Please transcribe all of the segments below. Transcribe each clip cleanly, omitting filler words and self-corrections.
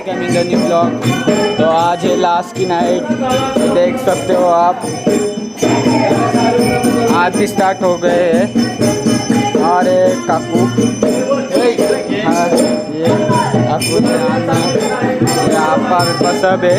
Coming the new blog. तो आज है लास्ट की नाइट, देख सकते हो आप। आज भी स्टार्ट हो गए हैं। और एक काकू, हाँ ये काकू यहाँ पर सब है।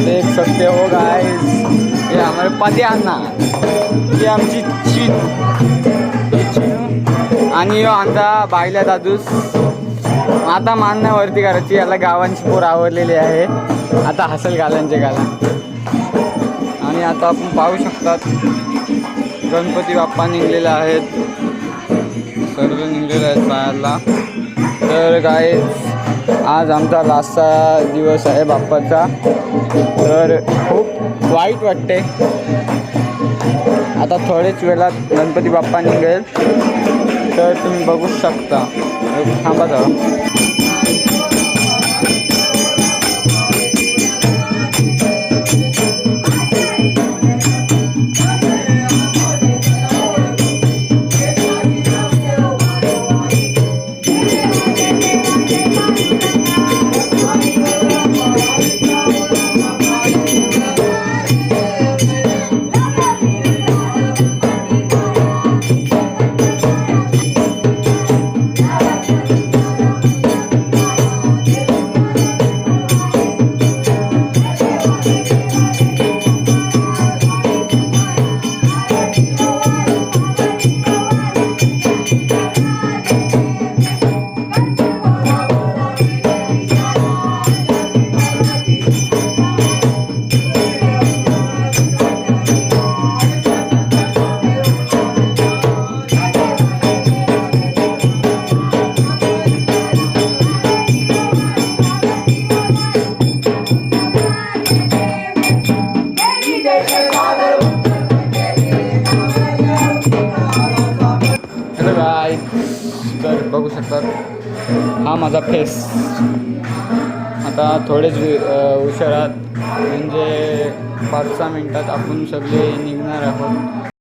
देख सकते हो गाइस, ये हमारे पत्यांना, ही आमची आणि ह्यो आमचा बायला दादूस। आता मानण्यावरती करायची, याला गावांची पोर आवडलेली आहे। आता हसल गालांचे गाला। आणि आता आपण पाहू शकतात गणपती बाप्पा निघलेले आहेत, सर्व निघलेले आहेत बाहेरला। तर गाइस आज आमचा लास्टचा दिवस आहे बाप्पाचा, तर खूप वाईट वाटते। आता थोडेच वेळात गणपती बाप्पा निघेल, तर तुम्ही बघू शकता। थांबा जरा। हॅलो गाइस, तर बघू शकतात हा माझा फेस। आता थोडेच उशिरात म्हणजे 5-6 मिनिटात आपण सगळे निघणार आहोत।